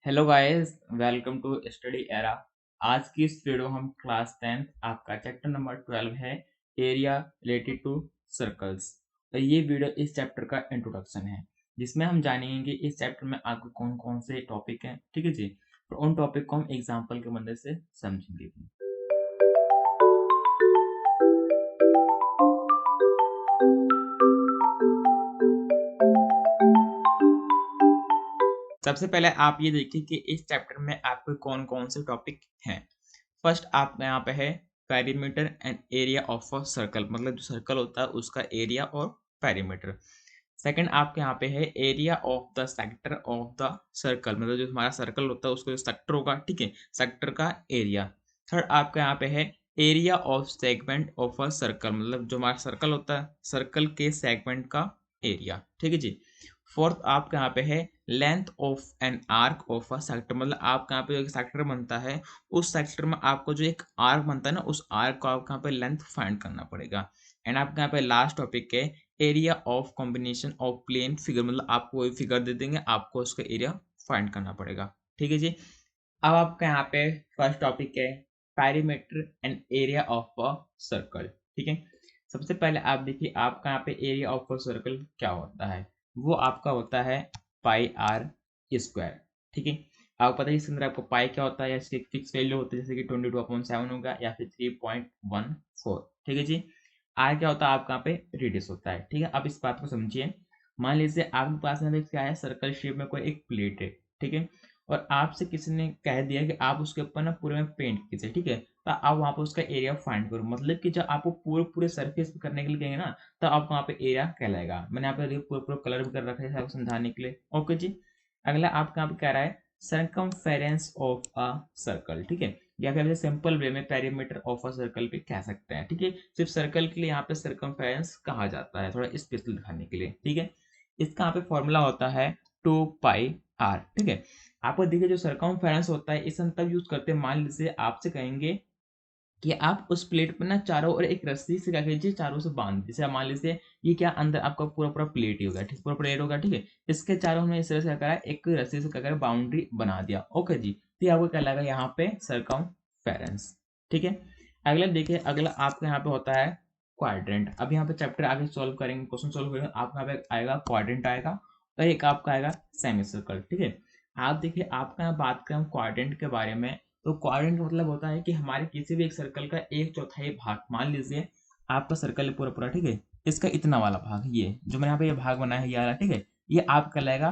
Hello guys, welcome to Study Era. आज की इस वीडियो हम क्लास 10 आपका चैप्टर नंबर 12 है एरिया रिलेटेड टू सर्कल्स। तो ये वीडियो इस चैप्टर का इंट्रोडक्शन है जिसमें हम जानेंगे कि इस चैप्टर में आपको कौन कौन से टॉपिक हैं। ठीक है जी। तो उन टॉपिक को हम एग्जाम्पल के मदद से समझेंगे भी। सबसे पहले आप ये देखिए कि इस चैप्टर में आपके कौन कौन से टॉपिक हैं। फर्स्ट आपका यहाँ पे है perimeter and area of a circle, मतलब जो सर्कल होता है उसका एरिया और पेरीमीटर। सेकंड आपके यहाँ पे है area of the sector of the circle, मतलब जो हमारा सर्कल होता है उसका जो सेक्टर होगा, ठीक है, सेक्टर का एरिया। थर्ड आपका यहाँ पे है area of segment of a circle, मतलब जो हमारा सर्कल होता है सर्कल के सेगमेंट का एरिया। ठीक है जी। फोर्थ आपका यहाँ पे है length of an arc of a sector, मतलब आपका यहाँ पे जो सेक्टर बनता है उस सेक्टर में आपको जो एक आर्क बनता है ना, उस आर्क को आपको यहाँ पे लेंथ फाइंड करना पड़ेगा। एंड आपके यहाँ पे लास्ट टॉपिक है area of combination of plane figure, मतलब आपको कोई फिगर दे देंगे, आपको उसका एरिया फाइंड करना पड़ेगा। ठीक है जी। अब आपका यहाँ पे फर्स्ट टॉपिक है perimeter and area of a circle. ठीक है। सबसे पहले आप देखिए आपका यहाँ पे एरिया ऑफ अ सर्कल क्या होता है। वो आपका होता है पाई आर स्क्वायर। ठीक है। आपको पता है इसके अंदर आपको पाई क्या होता है या इसकी फिक्स वैल्यू होती है, जैसे कि 22/7 होगा या फिर 3.14। ठीक है जी। आर क्या होता है आपका यहाँ पे रेडियस होता है। ठीक है। अब इस बात को समझिए। मान लीजिए आपके पास में क्या है, सर्कल शेप में कोई एक प्लेट है। ठीक है। और आपसे किसी ने कह दिया कि आप उसके ऊपर ना पूरे में पेंट कीजिए। ठीक है। तो आप वहां पर उसका एरिया फाइंड करो, मतलब कि जब आपको पूरे पूरे सरफेस पे करने के लिए कहेंगे ना, तो आपको वहाँ पे एरिया कहलाएगा। मैंने यहाँ पे पूरा पूरा कलर भी कर रखा है आपको समझाने के लिए। ओके जी। अगला आपका यहाँ पे कह रहा है सरकमफेरेंस ऑफ अ सर्कल। ठीक है। या फिर ऐसे सिंपल वे में पेरीमीटर ऑफ अ सर्कल भी कह सकते हैं। ठीक है। सिर्फ सर्कल के लिए यहाँ पे सरकमफेरेंस कहा जाता है, थोड़ा स्पेशल दिखाने के लिए। ठीक है। इसका यहाँ पे फॉर्मूला होता है 2πr। ठीक है। आपको देखिए जो सरकमफेरेंस होता है इसे हम तब यूज करते हैं, मान लीजिए आपसे कहेंगे कि आप उस प्लेट पर ना चारों ओर एक रस्सी से क्या कीजिए, चारों से बांध दीजिए। जैसे मान लीजिए ये क्या अंदर आपका पूरा पूरा प्लेट ही होगा, ठीक, पूरा प्लेट होगा। ठीक है। इसके चारों हमने इस तरह से क्या करा, एक रस्सी से क्या करा, बाउंड्री बना दिया। ओके जी। तो ये आपको क्या लगा यहाँ पे सरकमफेरेंस। ठीक है। अगला देखिए, अगला आपका यहाँ पे होता है क्वाड्रेंट। अब यहाँ पे चैप्टर आगे सॉल्व करेंगे, क्वेश्चन सॉल्व करेंगे, आपका यहाँ पे आएगा क्वाड्रेंट आएगा और एक आपका आएगा सेमी सर्कल। ठीक है। आप देखिए आपका यहाँ बात करें क्वाड्रेंट के बारे में, तो क्वाड्रेंट का मतलब होता है कि हमारे किसी भी एक सर्कल का एक चौथाई भाग, मान लीजिए आपका सर्कल है पूरा पूरा। ठीक है। इसका इतना वाला भाग, ये जो मैंने यहाँ पे ये भाग बनाया है ये वाला, ठीक है, ये आप कहलाएगा,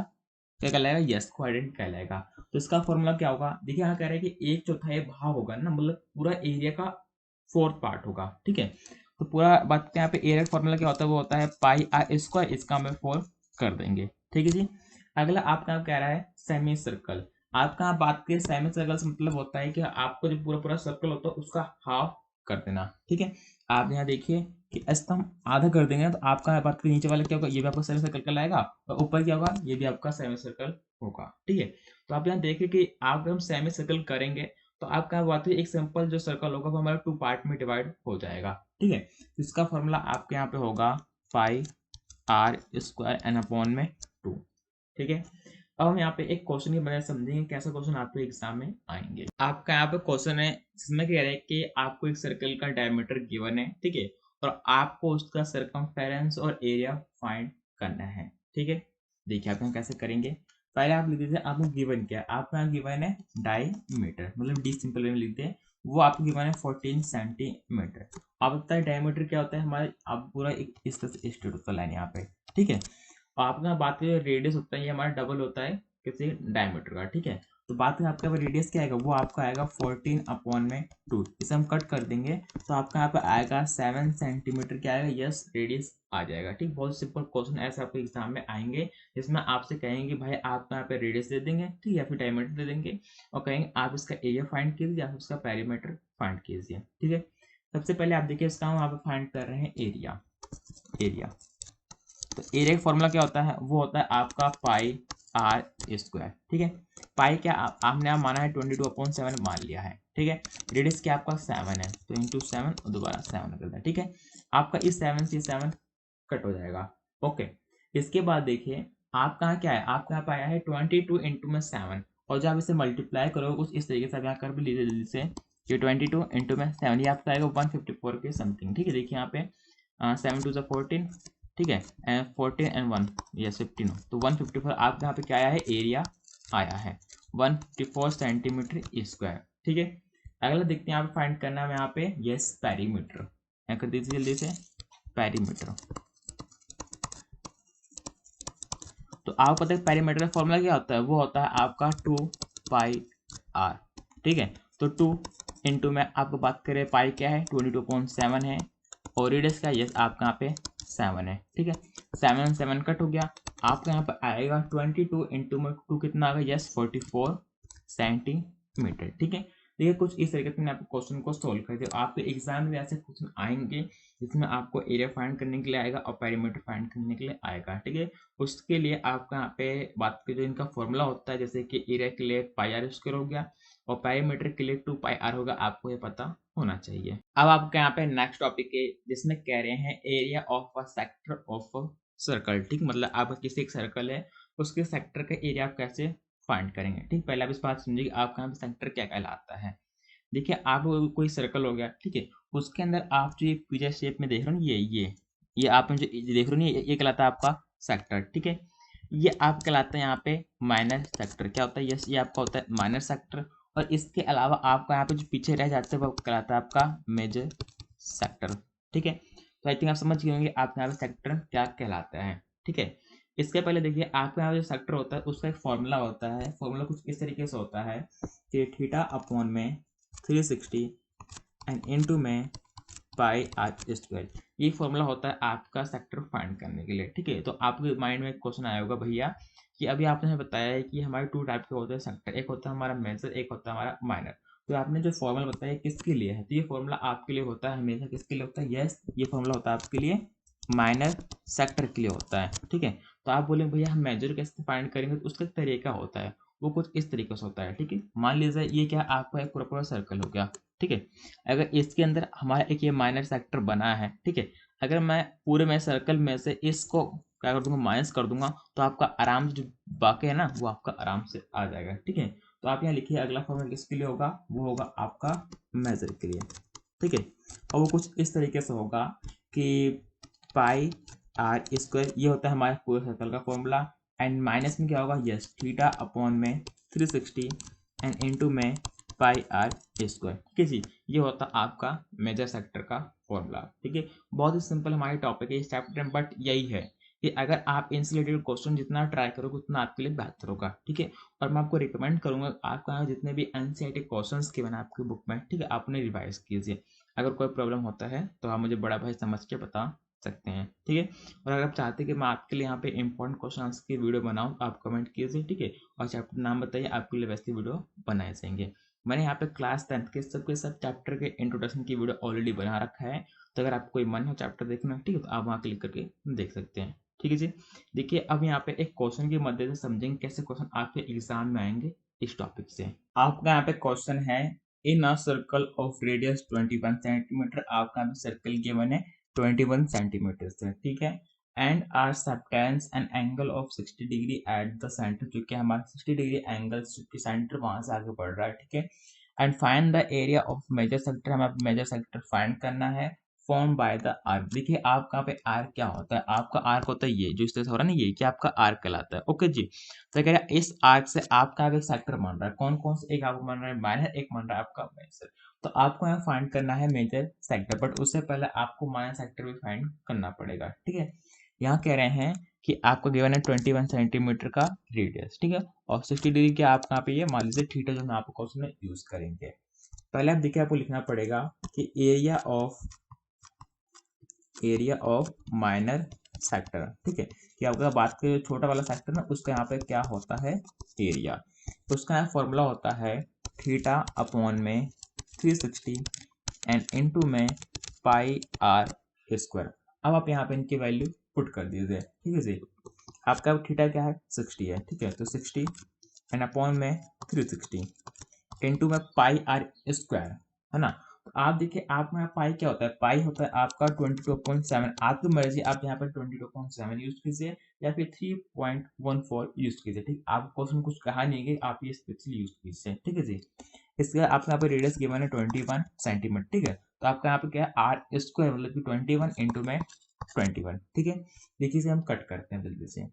क्या कहलाएगा, यस क्वाड्रेंट कहलाएगा। तो इसका फॉर्मूला क्या होगा, देखिए यहाँ कह रहे हैं कि एक चौथाई भाग होगा ना, मतलब पूरा एरिया का फोर्थ पार्ट होगा। ठीक है। तो पूरा बात यहाँ पे एरिया का फॉर्मूला क्या होता है, वो होता है पाई आर स्क्वायर, इसका हमें 4 कर देंगे। ठीक है जी। अगला आपका कह रहा है सेमी सर्कल। आपका यहाँ बात करें सेमी सर्कल से मतलब होता है कि आपको जो पूरा पूरा सर्कल होता है उसका हाफ कर देना। ठीक है। आप यहाँ देखिए कि ऐसा हम आधा कर देंगे ना, तो आपका बात करें नीचे वाला क्या होगा, ये भी आपका सेमी सर्कल कहलाएगा और ऊपर क्या होगा, ये भी आपका सेमी सर्कल होगा। ठीक है। तो आप यहाँ देखिए कि आप अगर हम सेमी सर्कल करेंगे तो आपका बात है एक सिंपल जो सर्कल होगा वो हमारा 2 पार्ट में डिवाइड हो जाएगा। ठीक है। इसका फॉर्मूला आपके यहाँ पे होगा पाई आर स्क्वायर एन अपॉन में 2। ठीक है। अब हम यहाँ पे एक क्वेश्चन की मदद से समझेंगे कैसा क्वेश्चन आपके एग्जाम में आएंगे। आपका यहाँ पे क्वेश्चन है जिसमें कह रहे हैं कि आपको एक सर्कल का डायमीटर गिवन है। ठीक है। और आपको उसका सरकमफेरेंस और एरिया फाइंड करना है। ठीक है। देखिए आप यहाँ कैसे करेंगे। पहले आप लिख दीजिए आपको गिवन क्या है, आपका यहाँ गिवन है डायमीटर, मतलब डी सिंपल वे में लिखते हैं, वो आपको गिवन है 14 सेंटीमीटर। आप पता है डायमीटर क्या होता है हमारे, आप पूरा एक इस तरह से स्ट्रेट होता है लाइन यहाँ पे। ठीक है। आपका बात करें रेडियस होता है, ये हमारा डबल होता है किसी डायमीटर का। ठीक है। तो बात करें आपका रेडियस क्या आएगा, वो आपका आएगा 14/2। इसे हम कट कर देंगे तो आपका यहाँ पे आएगा 7 सेंटीमीटर, क्या आएगा, यस रेडियस आ जाएगा। ठीक। बहुत सिंपल क्वेश्चन ऐसे आपके एग्जाम में आएंगे जिसमें आपसे कहेंगे भाई आपका यहाँ पे रेडियस दे देंगे, ठीक, या फिर डायमीटर दे देंगे और कहेंगे आप इसका एरिया फाइंड कीजिए या फिर उसका पेरीमीटर फाइंड कीजिए। ठीक है। सबसे पहले आप देखिए इसका हम यहाँ पे फाइंड कर रहे हैं एरिया। एरिया तो एरिया का फॉर्मूला क्या होता है, वो होता है आपका पाई आर स्क्वायर। ठीक है। पाई क्या आपने आप माना है 22/7 मान लिया है। ठीक है। रेडियस क्या आपका 7 है, तो इंटू 7 और दोबारा 7 कर दिया। ठीक है। आपका इस 7 से 7 कट हो जाएगा। ओके। इसके बाद देखिए आपका यहाँ क्या है, आपका यहाँ पे आया है 22 इंटू में 7 और जब आप इसे मल्टीप्लाई करोगे कुछ इस तरीके से, आप यहाँ कर भी लीजिए जल्दी से, ये 22 इंटू में 7, ये आपका आएगा 154 के समथिंग। ठीक है, देखिए यहाँ पे 7 2 14, ठीक है, एंड 14 एंड 1 यस 15, तो 154 आपके यहाँ पे क्या आया है, एरिया आया है 154 सेंटीमीटर स्क्वायर। ठीक है, अगला देखते हैं यहाँ पे फाइंड करना है यहाँ पे, यस पेरीमीटर, यहाँ कर दीजिए जल्दी से पेरीमीटर। तो आपको पता है पेरीमीटर का फॉर्मूला क्या होता है, वो होता है आपका 2 पाई आर। ठीक है, तो 2 इंटू में आपको बात करें पाई क्या है 22.7 है, और रेडियस का यस आपका यहाँ पे 7 है। ठीक है, 7 7 कट हो गया, आपका यहाँ पे आएगा 22 इंटू में 2 कितना आ गया, यस 44 सेंटीमीटर। ठीक है, देखिए कुछ इस तरीके से मैंने आपको क्वेश्चन को सोल्व कर दिया। आपके एग्जाम में ऐसे क्वेश्चन आएंगे जिसमें आपको एरिया फाइंड करने के लिए आएगा और पेरीमीटर फाइंड करने के लिए आएगा। ठीक है, उसके लिए आपका यहाँ पे बात की जो इनका फॉर्मूला होता है, जैसे कि एरिया के लिए पाई आर स्क्वायर हो गया और पेरीमीटर के लिए 2 पाई आर होगा, आपको ये पता होना चाहिए। अब आपके यहाँ पे नेक्स्ट टॉपिक है जिसमें कह रहे हैं area of a sector of circle. ठीक, मतलब आप किसी एक सर्कल है उसके सेक्टर का एरिया आप कैसे फाइंड करेंगे। ठीक, पहले आप इस बात समझिए आपका यहाँ पे सेक्टर क्या कहलाता है। देखिए आप कोई सर्कल हो गया, ठीक है, उसके अंदर आप जो ये पिज्जा शेप में देख रहे हो ना, ये आप जो देख रहे हो ना, ये कहलाता है आपका सेक्टर। ठीक है, ये आप कहलाता है यहाँ पे माइनर सेक्टर। क्या होता है, यस ये आपका होता है माइनर सेक्टर, और इसके अलावा आपका यहाँ पे जो पीछे रह जाते हैं वो कहलाता है आपका मेजर सेक्टर। ठीक है, तो आई थिंक आप समझ गए होंगे आपके यहाँ पे सेक्टर क्या कहलाता है। ठीक है, इसके पहले देखिए आपके यहाँ जो सेक्टर होता है उसका एक फॉर्मूला होता है, फॉर्मूला कुछ इस तरीके से होता है कि थीटा अपॉन में 360 एंड इनटू में पाई आर स्क्वायर, ये फॉर्मूला होता है आपका सेक्टर फाइंड करने के लिए। ठीक है, तो आपके माइंड में एक क्वेश्चन आया होगा भैया कि अभी आपने बताया है कि हमारे 2 टाइप के होते हैं सेक्टर, एक होता है हमारा मेजर, एक होता है हमारा माइनर। तो आपने जो फॉर्मूला बताया किसके लिए है, तो ये फॉर्मूला आपके लिए होता है हमेशा किसके लिए होता है, यस ये फॉर्मूला होता है आपके लिए माइनर सेक्टर के लिए होता है। ठीक है, तो आप बोले भैया हम मेजर कैसे फाइंड करेंगे, तो उसका तरीका होता है वो कुछ इस तरीके से होता है। ठीक है, मान लीजिए ये क्या आपका एक पूरा सर्कल हो गया। ठीक है, अगर इसके अंदर हमारा एक ये माइनर सेक्टर बना है, ठीक है, अगर मैं पूरे में सर्कल में से इसको क्या कर दूंगा, माइनस कर दूंगा, तो आपका आराम से जो बाकी है ना वो आपका आराम से आ जाएगा। ठीक है, तो आप यहाँ लिखिए अगला फॉर्मूला किसके लिए होगा, वो होगा आपका मेजर के लिए। ठीक है, और वो कुछ इस तरीके से होगा कि पाई आर स्क्वायर, ये होता है हमारे पूरे सर्कल का फॉर्मूला, एंड माइनस में क्या होगा, यस थीटा अपॉन में 360 एंड इनटू में पाई आर स्क्वायर। ठीक है जी, ये होता है आपका मेजर सेक्टर का फॉर्मूला। ठीक है, बहुत ही सिंपल हमारी टॉपिक है इस चैप्टर में, बट यही है कि अगर आप इनसे रिलेटेड क्वेश्चन जितना ट्राई करोगे उतना आपके लिए बेहतर होगा। ठीक है, और मैं आपको रिकमेंड करूंगा आपका जितने भी एनसीईआरटी क्वेश्चंस के बना आपकी बुक में, ठीक है, आपने रिवाइज कीजिए। अगर कोई प्रॉब्लम होता है तो आप मुझे बड़ा भाई समझ के बता सकते हैं। ठीक है, और अगर आप चाहते हैं कि मैं आपके लिए यहाँ पे इंपॉर्टेंट क्वेश्चन की वीडियो बनाऊँ तो आप कमेंट कीजिए। ठीक है, और चैप्टर नाम बताइए, आपके लिए वैसी वीडियो बनाए जाएंगे। मैंने यहाँ पे क्लास 10 के सब चैप्टर के इंट्रोडक्शन की वीडियो ऑलरेडी बना रखा है, तो अगर आपको कोई मन हो चैप्टर देखना, ठीक है, तो आप वहाँ क्लिक करके देख सकते हैं। ठीक है जी, देखिए अब यहाँ पे एक क्वेश्चन की मदद से समझेंगे कैसे क्वेश्चन आपके एग्जाम में आएंगे इस टॉपिक से। आपका यहाँ पे क्वेश्चन है in a circle of radius 21 centimetre, आपका यहाँ पे सर्कल गिवन है 21 सेंटीमीटर से। ठीक है, and are subtends an angle of 60 degree at the centre, जो कि हमारा 60 डिग्री एंगल सेंटर वहां से आगे बढ़ रहा है। ठीक है, and find the area of major sector, हमें मेजर सेक्टर फाइंड करना है फॉर्म बाय द आर्क। देखिए आपका पे आर्क क्या होता है, आपका आर्क होता है ये जो इस तरह से हो रहा है ना, ये क्या आपका आर्क कहलाता है। ओके जी, तो कह रहा है इस आर्क से आपका एक सेक्टर मान रहा है, कौन कौन से, एक आपको मान रहा है माइनर, एक मान रहा है आपका मेजर। तो आपको यहाँ फाइंड करना है मेजर सेक्टर, बट उससे पहले आपको माइनर सेक्टर भी फाइंड करना पड़ेगा। ठीक है, यहाँ कह रहे हैं कि आपको गिवन है 21 सेंटीमीटर का रेडियस। ठीक है, और 60 डिग्री के आपका यहाँ पे ये मान लीजिए थीटा, जो हम आपको क्वेश्चन में यूज करेंगे। पहले आप देखिए आपको लिखना पड़ेगा कि एरिया ऑफ माइनर सेक्टर। ठीक है, कि आपका बात करें छोटा वाला सेक्टर ना, उसका यहाँ पे क्या होता है, एरिया। तो उसका यहाँ फॉर्मूला होता है थीटा अपॉन में 360 एंड इनटू में पाई आर स्क्वायर। अब आप यहाँ पे इनकी वैल्यू पुट कर दीजिए। ठीक है जी, आपका थीटा क्या है 60 है। ठीक है, तो 60 एंड अपॉन में 360 इनटू में पाई आर स्क्वायर है ना, तो आप देखिए आप में पाई क्या होता है, पाई होता है आपका 22.7, आपकी मर्जी, आप यहाँ पर 22.7 यूज कीजिए या फिर 3.14 यूज कीजिए, ठीक। आप क्वेश्चन कुछ कहा नहीं कि आप ये स्पेशल यूज कीजिए, ठीक है जी। इसके बाद आपका यहाँ पे रेडियस गिवन है 21 सेंटीमीटर, ठीक है। तो आपका यहाँ पे क्या है, आर स्क्वायर मतलब कि 21 इंटू में 21, ठीक है। देखिए इसे हम कट करते हैं जल्दी से,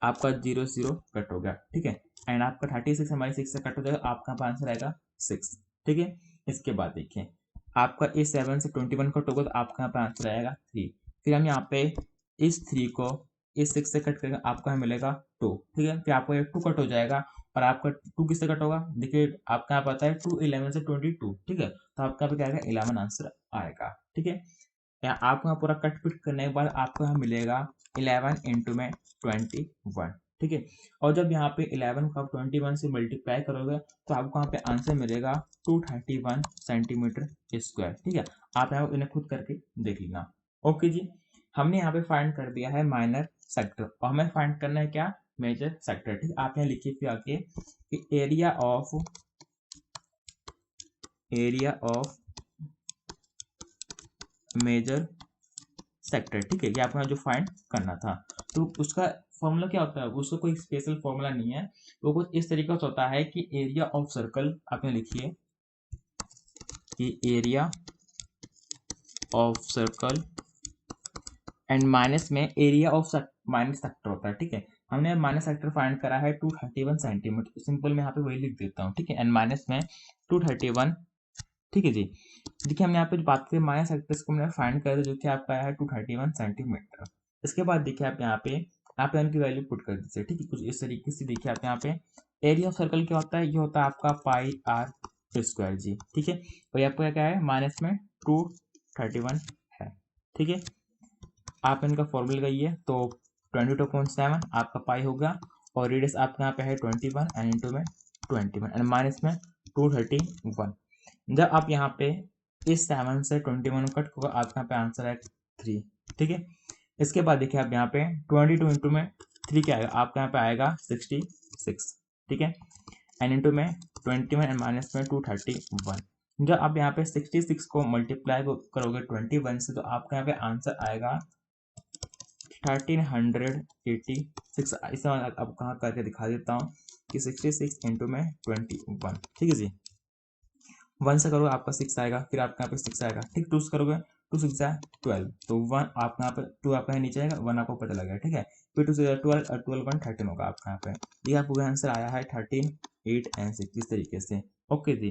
आपका 0 0 कट हो गया, ठीक है। एंड आपका 36 हमारे 6 से कट हो जाएगा, आपका आंसर आएगा 6, ठीक है। इसके बाद देखिए आपका इस 7 से 21 कट होगा तो आपका यहाँ पे आंसर आएगा 3। फिर हम यहाँ पे इस 3 को इस 6 से कट करेंगे, आपको यहाँ मिलेगा 2, ठीक है। फिर आपको ये 2 कट हो जाएगा और आपका 2 किससे कट होगा, देखिए आपका यहाँ पता है 2 11 से 22, ठीक है। तो आपका यहाँ पे क्या आएगा 11 आंसर आएगा, ठीक है। यहाँ आपको यहाँ पूरा कट पिट करने के बाद आपको यहाँ मिलेगा 11 इंटू में 21, ठीक है। और जब यहाँ पे 11 को आप 21 से मल्टीप्लाई करोगे तो आपको यहाँ पे आंसर मिलेगा 231 सेंटीमीटर स्क्वायर, ठीक है। आप यहाँ इन्हें खुद करके देख लेना। ओके जी, हमने यहाँ पे फाइंड कर दिया है माइनर सेक्टर और हमें फाइंड करना है क्या, मेजर सेक्टर, ठीक। आप यहाँ लिखिए फिर आगे कि एरिया ऑफ मेजर सेक्टर, ठीक है। ये आपको जो फाइंड करना था, तो उसका फॉर्मूला क्या होता है, उसका कोई स्पेशल फॉर्मूला नहीं है, वो कुछ इस तरीके से होता है कि एरिया ऑफ सर्कल, आपने लिखिए कि area of circle and minus में एरिया ऑफ माइनस सेक्टर होता है, ठीक है। हमने माइनस सेक्टर फाइंड करा है 231 सेंटीमीटर, सिंपल मैं यहाँ पे वही लिख देता हूँ, ठीक है। एंड माइनस में 231, ठीक है जी। देखिए हम यहाँ पे जो बात करें माइनस सेक्टर्स को हमने फाइंड कर जो कि आपका आया है 231 सेंटीमीटर। इसके बाद देखिए आप यहाँ पे आप एन की वैल्यू पुट कर दीजिए, ठीक है। कुछ इस तरीके से देखिए आप यहाँ पे एरिया ऑफ सर्कल क्या होता है, ये होता है आपका पाई आर स्क्वायर जी, ठीक है। और ये आपका क्या है, माइनस में 231 है, ठीक है। आप इनका फॉर्मूला लगाइए तो 22.7 आपका पाई होगा और रेडियस आपका यहाँ पे है 21 एंड इंटू में 21 एंड माइनस में 231। जब आप यहाँ पे इस 7 से 21 कट होगा आपका यहाँ पे आंसर है 3, ठीक है। इसके बाद देखिए आप यहाँ पे 22 इंटू में 3 क्या आएगा, आपका यहाँ पे आएगा 66, ठीक है। एंड इंटू में 21 एंड माइनस में 231। जब आप यहाँ पे 66 को मल्टीप्लाई करोगे 21 से तो आपका यहाँ पे आंसर आएगा 1386। इसे अब कहाँ करके दिखा देता हूँ कि 66 इंटू में 21, ठीक है जी। 1 से करोगे आपका 6 आएगा, फिर आपका यहाँ पे 6 आएगा, ठीक। 2 से करोगे 2 6 12, तो 1 आपका यहाँ पे 2 आपका नीचे आएगा, 1 आपको पता लगेगा, ठीक है। फिर 2 से 12 और 12 1 13 होगा आपका यहाँ पे। ये आपको आंसर आया है 13 8 एंड 6 इस तरीके से, ओके जी।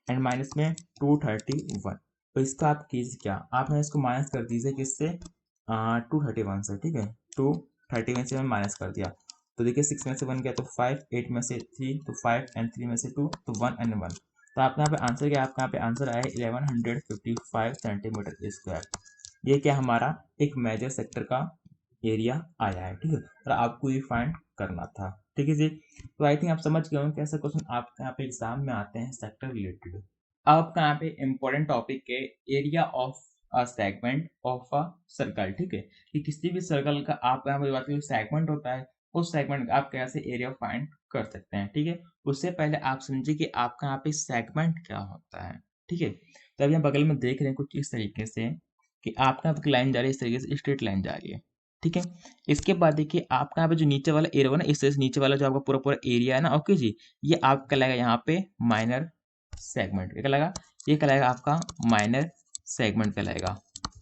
एंड माइनस में 231, तो इसका आप कीजिए क्या, आप ना इसको माइनस कर दीजिए किससे, 231 से, ठीक है। 231 से मैं माइनस कर दिया तो देखिए 6 में से 1 गया तो 5, 8 में से 3 तो 5 एंड 3 में से 2 तो 1 एंड 1। तो आपका यहाँ पे आंसर क्या, आपका यहाँ पे आंसर आया है 1155 सेंटीमीटर स्क्वायर। ये क्या हमारा एक मेजर सेक्टर का एरिया आया है, ठीक है। और आपको ये फाइंड करना था, ठीक है जी। तो आई थिंक आप समझ गए होंगे कैसे क्वेश्चन आपके यहाँ पे एग्जाम में आते हैं सेक्टर रिलेटेड। अब आपका यहाँ पे इम्पोर्टेंट टॉपिक है area of a segment of a circle, ठीक है। कि किसी भी सर्कल का आप यहाँ पे बात करें सेगमेंट होता है, उस सेगमेंट का आप कैसे एरिया फाइंड कर सकते हैं, ठीक है। उससे पहले आप समझिए कि आपका यहाँ पे सेगमेंट क्या होता है, ठीक है। तो अभी हम बगल में देख रहे हैं कुछ इस तरीके से कि आपका यहाँ पे लाइन जा रही है, इस तरीके से स्ट्रेट लाइन जा रही है, ठीक है। इसके बाद देखिए आपका यहाँ पे जो नीचे वाला एरिया है ना, इस तरह से नीचे वाला जो आपका पूरा पूरा एरिया है ना, ओके जी, ये आपका कहलाएगा यहाँ पे माइनर सेगमेंट, क्या कहलाएगा, ये कहलाएगा आपका माइनर सेगमेंट कहलाएगा,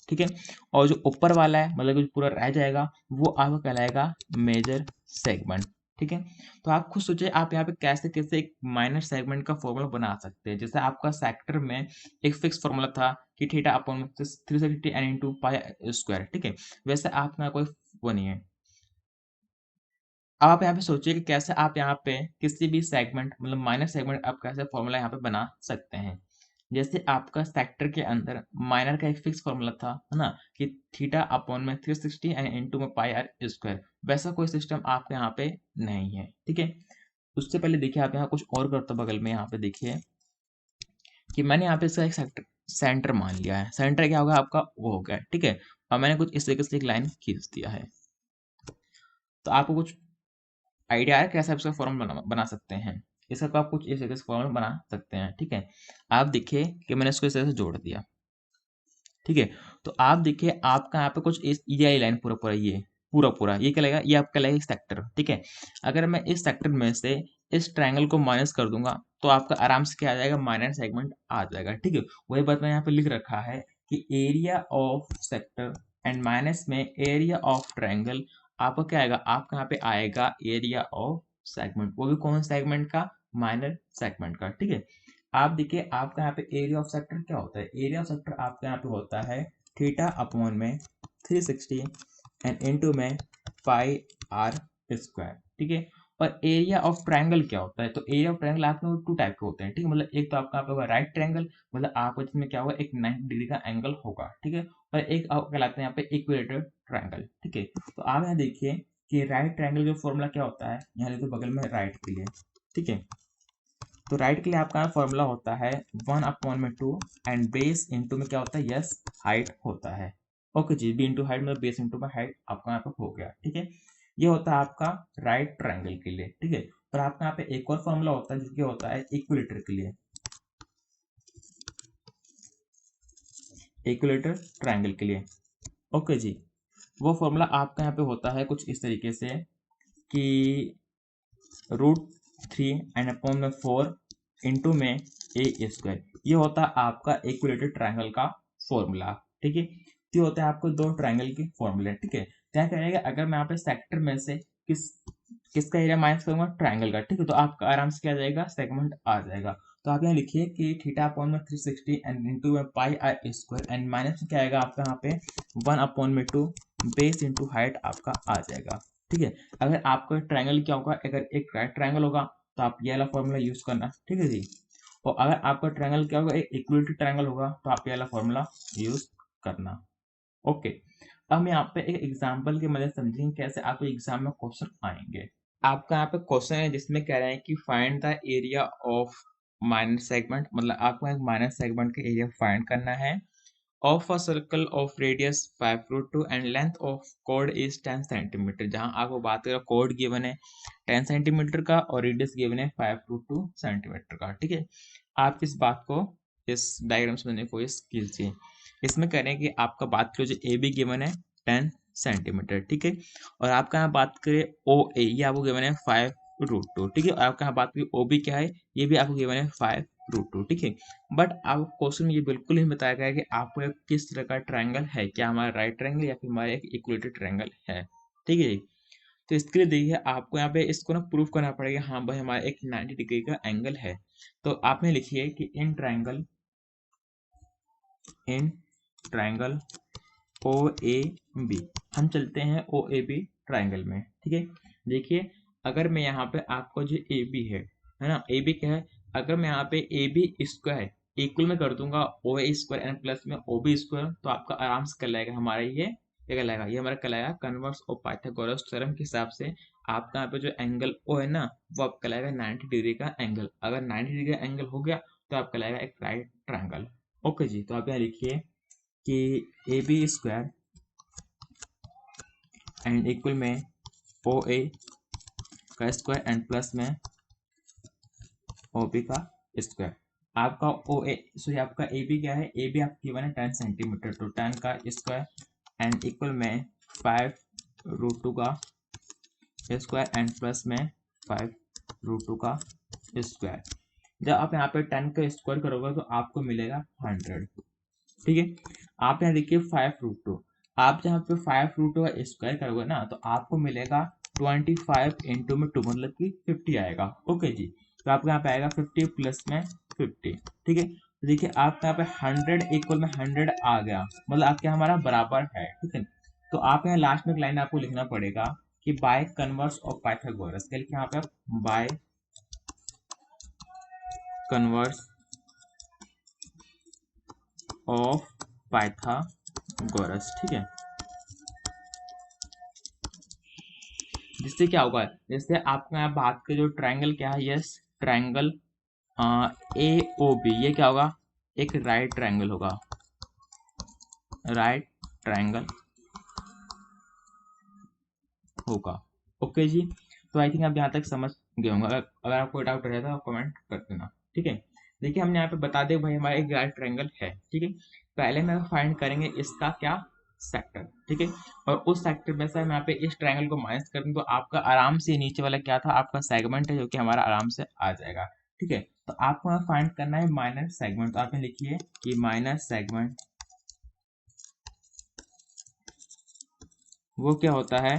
ठीक है। और जो ऊपर वाला है मतलब जो पूरा रह जाएगा वो आपका कहलाएगा मेजर सेगमेंट, ठीक है। तो आप खुद सोचिए आप यहाँ पे कैसे कैसे एक माइनर सेगमेंट का फॉर्मूला बना सकते हैं। जैसे आपका सेक्टर में एक फिक्स फॉर्मूला था कि theta upon 360 n into pi square, ठीक है। वैसे आपका कोई वो नहीं है। अब आप यहाँ पे सोचिए कि कैसे आप यहाँ पे किसी भी सेगमेंट मतलब माइनर सेगमेंट आप कैसे फॉर्मूला यहाँ पे बना सकते हैं। जैसे आपका सेक्टर के अंदर माइनर का एक फिक्स फॉर्मूला था, है ना, कि थीटा अपॉन में 360 एंड इनटू में पाई आर स्क्वायर। वैसा कोई सिस्टम आपके यहाँ पे नहीं है, ठीक है। उससे पहले देखिए आप यहाँ कुछ और करते बगल में यहाँ पे देखिए कि मैंने यहाँ पे इसका एक सेंटर मान लिया है। सेंटर क्या होगा आपका, वो हो गया, ठीक है। और मैंने कुछ इस तरीके से एक लाइन खींच दिया है। तो आपको कुछ आइडिया है कैसे आप इसका फॉर्म बना सकते हैं। इसका तो आप कुछ इस तरीके से फॉर्मूला बना सकते हैं। ठीक है, आप देखिए कि मैंने इसको इस तरह से जोड़ दिया। ठीक है, तो आप देखिए आपका यहाँ पे कुछ इस ये वाली लाइन पूरा पूरा ये पूरा पूरा ये क्या लगेगा, ये आपका लगेगा सेक्टर। ठीक है, अगर मैं इस सेक्टर में से इस ट्रायंगल को माइनस कर दूंगा तो आपका आराम से क्या आ जाएगा, माइनर सेगमेंट आ जाएगा। ठीक है, वही बात मैं यहाँ पे लिख रखा है कि area of sector and minus में एरिया ऑफ ट्रायंगल, आपका क्या आएगा, आपका यहाँ पे आएगा एरिया ऑफ सेगमेंट, वो भी कौन सेगमेंट का, माइनर सेगमेंट का। ठीक है, आप देखिए आपका यहाँ पे एरिया ऑफ सेक्टर क्या होता है, एरिया ऑफ सेक्टर आपका यहाँ पे होता है थीटा अपॉन में 360 एंड इनटू में पाई आर स्क्वायर। ठीक है, और एरिया ऑफ ट्रायंगल क्या होता है, तो एरिया ऑफ ट्रायंगल आपके टू टाइप के होते हैं। ठीक है, मतलब एक तो आपका यहाँ पे होगा राइट ट्रायंगल, मतलब आपको इसमें क्या होगा, एक 90 डिग्री का एंगल होगा। ठीक है, और एक आप कहलाते हैं यहाँ पे इक्विलेटरल ट्रायंगल। ठीक है, तो आप यहाँ देखिए कि राइट ट्रायंगल का फॉर्मूला क्या होता है, यहाँ लिखो बगल में राइट के लिए। ठीक है, तो राइट के लिए आपका फॉर्मूला होता है 1/2 एंड बेस इंटू में क्या होता है, यस हाइट होता है। ओके जी, बी इंटू हाइट मतलब बेस इंटू में हाइट आपका यहाँ पे हो गया। ठीक है, ये होता है आपका राइट ट्रायंगल के लिए। ठीक है, और आपका यहाँ पे एक और फॉर्मूला होता है जो कि होता है इक्विलेटर के लिए, इक्विलेटर ट्रायंगल के लिए। ओके जी, वो फॉर्मूला आपका यहाँ पे होता है कुछ इस तरीके से कि √3 एंड अपॉन में 4 इंटू में ए स्क्वायर, ये होता है आपका इक्विलेटरल ट्रायंगल का फॉर्मूला। ठीक है, तो ये होता है आपको दो ट्रायंगल के फॉर्मूले। ठीक है, क्या करेगा, अगर मैं यहाँ पे सेक्टर में से किसका एरिया माइनस करूंगा, ट्रायंगल का। ठीक है, तो आपका आराम से क्या आ जाएगा, सेगमेंट आ जाएगा। तो आप यहाँ लिखिए कि थीटा अपॉन में 360 एंड इंटू में पाई आर स्क्वायर एंड माइनस क्या आएगा आपका यहाँ पे 1/2 बेस इंटू हाइट आपका आ जाएगा। ठीक है, अगर आपका ट्रायंगल क्या होगा, अगर एक राइट ट्रायंगल होगा तो आप ये वाला फॉर्मूला यूज करना। ठीक है जी, और अगर आपका ट्रायंगल क्या होगा, एक इक्विलेटरल ट्रायंगल होगा तो आप ये वाला फॉर्मूला यूज करना। ओके, अब हम यहाँ पे एक एग्जांपल की मदद समझेंगे कैसे आपके एग्जाम में क्वेश्चन आएंगे। आपका यहाँ पे क्वेश्चन है जिसमें कह रहे हैं कि find the area of minor segment, मतलब आपको एक माइनर सेगमेंट का एरिया फाइंड करना है of a circle of radius 5√2 and length of chord is 10 centimetre. जहां आपको बात करें कोड गिवन है 10 सेंटीमीटर का और रेडियस गिवन है 5√2 सेंटीमीटर का। ठीक है, आप इस बात को इस डायग्राम से समझने की कोशिश कीजिए। इसमें कह रहे हैं कि आपका बात करो जो ए बी गिवन है 10 सेंटीमीटर। ठीक है, और आपका यहाँ बात करें ओ ए, ये आपको गिवन है 5√2। ठीक है, और आपका यहाँ बात करें ओ बी क्या है, ये भी आपको गिवन है 5√2। ठीक है, बट आप क्वेश्चन में ये बिल्कुल नहीं बताया गया है कि आपको एक किस तरह का ट्रायंगल है, क्या हमारा राइट ट्रायंगल या फिर हमारा एक इक्विलेटरल ट्रायंगल है। ठीक है जी, तो इसके लिए देखिए आपको यहाँ पे इसको ना प्रूफ करना पड़ेगा, हाँ भाई हमारा एक 90 डिग्री का एंगल है। तो आपने लिखिए कि in triangle O A B, हम चलते हैं ओ ए बी ट्रायंगल में। ठीक है, देखिए अगर मैं यहाँ पे आपको जो ए बी है ना, ए बी क्या है, अगर मैं यहाँ पे ए बी स्क्वायर इक्वल में कर दूंगा ओ ए स्क्वायर एंड प्लस में ओ बी स्क्वायर, तो आपका आराम से कहलाएगा हमारा ये क्या कहलाएगा, ये हमारा कहलाएगा कन्वर्स ऑफ पाइथागोरस थ्योरम के हिसाब से आपका यहाँ पे जो एंगल ओ है ना, वो आपका कहलाएगा 90 डिग्री का एंगल। अगर 90 डिग्री का एंगल हो गया तो आपका कहलाएगा एक राइट ट्रायंगल। ओके जी, तो आप यहाँ लिखिए कि A B square and equal में ओ ए का स्क्वायर एंड प्लस में ओ बी का स्क्वायर। आपका ओ ए सॉरी आपका ए बी क्या है, ए बी आपको गिवन है 10 सेंटीमीटर, तो 10 का स्क्वायर एंड इक्वल में 5√2 का स्क्वायर एंड प्लस में 5√2 का स्क्वायर। जब आप यहाँ पे 10 का स्क्वायर करोगे तो आपको मिलेगा 100। ठीक है, आप यहाँ देखिए 5√2, आप जहाँ पे 5√2 का स्क्वायर करोगे ना तो आपको मिलेगा 25 इंटू में 2 मतलब कि 50 आएगा। ओके जी, तो आपको यहाँ पे आएगा 50 प्लस में 50। ठीक है, तो देखिए आपका यहाँ पे 100 इक्वल में 100 आ गया, मतलब आपके हमारा बराबर है। ठीक है, तो आप यहाँ लास्ट में एक लाइन आपको लिखना पड़ेगा कि बाय कन्वर्स ऑफ पाइथागोरस, क्या लिखे यहाँ पे, बाय कन्वर्स ऑफ पाइथागोरस। ठीक है, जिससे क्या होगा, जैसे आपको यहाँ बात के जो ट्रायंगल क्या है, yes triangle A O B, ये क्या होगा, एक राइट ट्रायंगल होगा, राइट ट्रायंगल होगा। ओके जी, तो आई थिंक आप यहाँ तक समझ गए होंगे। अगर आपको डाउट रहे तो आप कमेंट कर देना, ठीक है। देखिए हमने यहाँ पे बता दिया भाई हमारा एक राइट ट्रायंगल है, ठीक है। पहले मैं फाइंड करेंगे इसका क्या सेक्टर, ठीक है। और उस सेक्टर में से हम यहाँ पे इस ट्रायंगल को माइनस कर दें तो आपका आराम से नीचे वाला क्या था, आपका सेगमेंट है, जो कि हमारा आराम से आ जाएगा, ठीक है। तो आपको यहाँ फाइंड करना है माइनर सेगमेंट। तो आप लिखिए कि माइनर सेगमेंट वो क्या होता है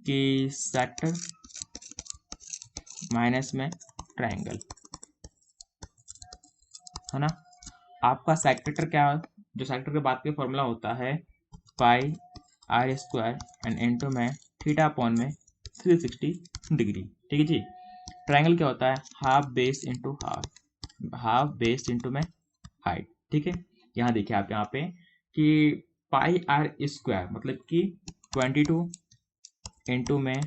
कि सेक्टर माइनस में ट्रायंगल, है ना। आपका सेक्टर क्या है, जो सेक्टर के बाद का फॉर्मूला होता है पाई आर स्क्वायर एंड इनटू में थीटा अपॉन में 360 डिग्री, ठीक है जी। ट्रायंगल क्या होता है, half base into half, half base into में हाइट, ठीक है। यहाँ देखिए आप यहाँ पे कि पाई आर स्क्वायर मतलब कि 22 इंटू में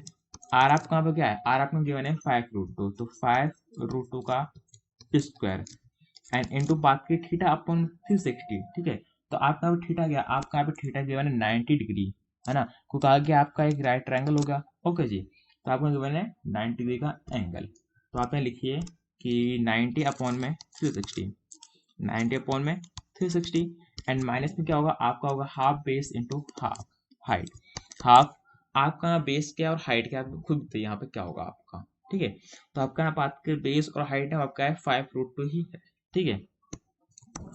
आर आपका यहाँ पे क्या है, आर आपका गिवन है 5√2, तो 5√2 का स्क्वायर एंड इनटू बात की थीटा अपॉन 360, ठीक है। तो आपका यहाँ पे थीटा गया, आपका यहाँ पे थीटा गिवन है 90 डिग्री, है ना। को कहा कि आपका एक राइट ट्रायंगल हो गया, ओके जी। तो आपका गिवन है 90 डिग्री का एंगल। तो आप यहाँ लिखिए कि 90 अपॉन में 360, 90 अपॉन में 360 एंड माइनस में क्या होगा, आपका होगा half base into half height. Half आपका बेस क्या और हाइट क्या, आपको खुद बताइए यहाँ पे क्या होगा आपका, ठीक है। तो आपका यहाँ बात के बेस और हाइट है आपका है 5√2 ही है, ठीक है।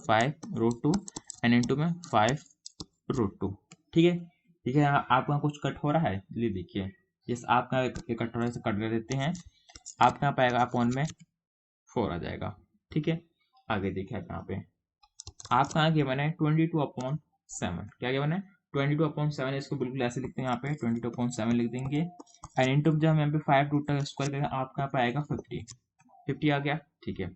5√2 एंड इंटू में 5√2, ठीक है। ठीक है, आपका कुछ कट हो रहा है, चलिए देखिए, जैसे आपका कट हो रहा है कट कर देते हैं। आपका यहाँ पाएगा अपॉन में 4 आ जाएगा, ठीक है। आगे देखिए आप यहाँ पे आपका यहाँ गिवन है 22/7, क्या गिवन है 22/7, इसको बिल्कुल ऐसे लिखते हैं यहाँ पे 22/7 लिख देंगे एंड इंटू जब हम यहाँ पे 5√2 का स्क्वायर करेंगे आपका यहाँ पे आएगा 50 आ गया, ठीक है।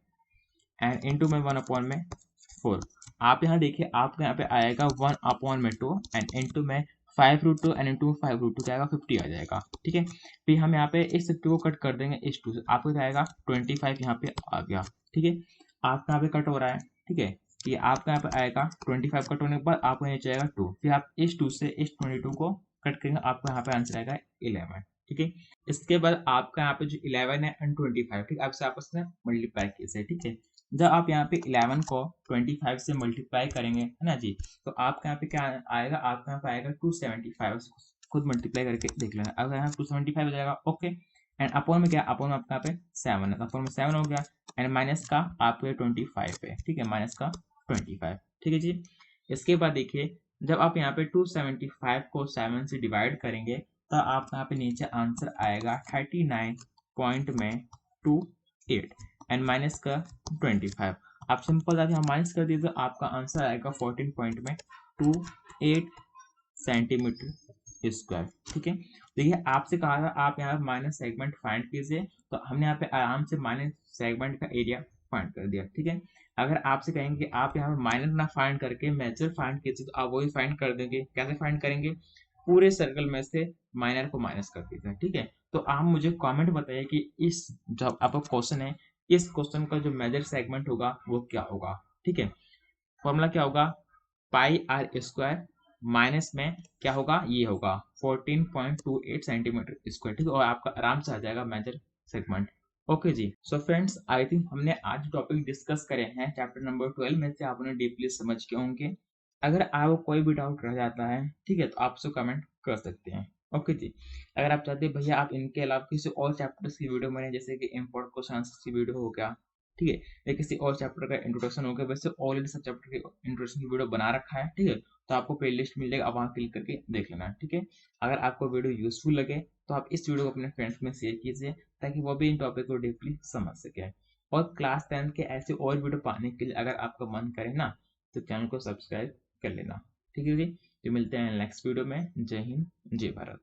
एंड इंटू में 1/4, आप यहाँ देखिए आपका यहाँ पे आएगा 1/2 एंड इंटू में 5√2 एंड इंटू 5√2 क्या आएगा 50 आ जाएगा, ठीक है। फिर हम यहाँ पे इस 50 को कट कर देंगे इस 2 से, आपको क्या आएगा 25 यहाँ पे आ गया, ठीक है। आपका यहाँ पे कट हो रहा है, ठीक है। कि आपका यहाँ पे आएगा 25 कट होने के बाद आपको नीचे आएगा 2, फिर आप इस 2 से इस 22 को कट करेंगे, आपका यहाँ पे आंसर आएगा 11, ठीक है। इसके बाद आपका यहाँ पे जो 11 है एंड 25, ठीक है, आपसे आपस में मल्टीप्लाई कीजिए, ठीक है। जब आप यहाँ पे 11 को 25 से मल्टीप्लाई करेंगे, है ना जी, तो आपका यहाँ पे क्या आएगा, आपका यहाँ पे आएगा 275, खुद मल्टीप्लाई करके देख लेना। अगर यहाँ 275 हो जाएगा, ओके। एंड अपॉन में क्या, अपॉन में आपका यहाँ पे 7 है, अपॉन में 7 हो गया एंड माइनस का आपके 25 है, ठीक है, माइनस का 25, ठीक है जी। इसके बाद देखिए जब आप यहाँ पे 275 को 7 से डिवाइड करेंगे तो आपका यहाँ पे नीचे आंसर आएगा 39.28 एंड माइनस का 25। आप सिंपल जाके हम माइनस कर दीजिए तो आपका आंसर आएगा 14.28 सेंटीमीटर स्क्वायर, ठीक है। देखिए आपसे कहा था आप यहाँ माइनस सेगमेंट फाइंड कीजिए, तो हमने यहाँ पे आराम से माइनस सेगमेंट का एरिया फाइंड कर दिया, ठीक है। अगर आपसे कहेंगे कि आप यहाँ पे माइनर ना फाइंड करके मेजर फाइंड कीजिए तो आप वही फाइंड कर देंगे। कैसे फाइंड करेंगे, पूरे सर्कल में से माइनर को माइनस कर दीजिए, ठीक है। तो आप मुझे कमेंट बताइए कि इस जो आपका क्वेश्चन है, इस क्वेश्चन का जो मेजर सेगमेंट होगा वो क्या होगा, ठीक है। फॉर्मूला क्या होगा, पाई आर स्क्वायर माइनस में क्या होगा, ये होगा 14.28 सेंटीमीटर स्क्वायर, ठीक है। और आपका आराम से आ जाएगा मेजर सेगमेंट, ओके जी। सो फ्रेंड्स आई थिंक हमने आज टॉपिक डिस्कस करे हैं चैप्टर नंबर 12 में से आपने डीपली समझ के होंगे। अगर आपको कोई भी डाउट रह जाता है, ठीक है, तो आप उसको कमेंट कर सकते हैं, ओके जी। अगर आप चाहते हैं भैया आप इनके अलावा किसी और चैप्टर्स की वीडियो बने, जैसे कि इम्पोर्ट क्वेश्चन आंसर की वीडियो हो गया, ठीक है, या किसी और चैप्टर का इंट्रोडक्शन हो गया, वैसे ऑलरेडी सब चैप्टर के इंट्रोडक्शन की वीडियो बना रखा है, ठीक है। तो आपको प्लेलिस्ट मिल जाएगा, आप वहाँ क्लिक करके देख लेना, ठीक है। अगर आपको वीडियो यूजफुल लगे तो आप इस वीडियो को अपने फ्रेंड्स में शेयर कीजिए ताकि वो भी इन टॉपिक को डीपली समझ सके। और क्लास 10 के ऐसे और वीडियो पाने के लिए अगर आपका मन करे ना तो चैनल को सब्सक्राइब कर लेना, ठीक है जी। तो मिलते हैं नेक्स्ट वीडियो में। जय हिंद, जय भारत।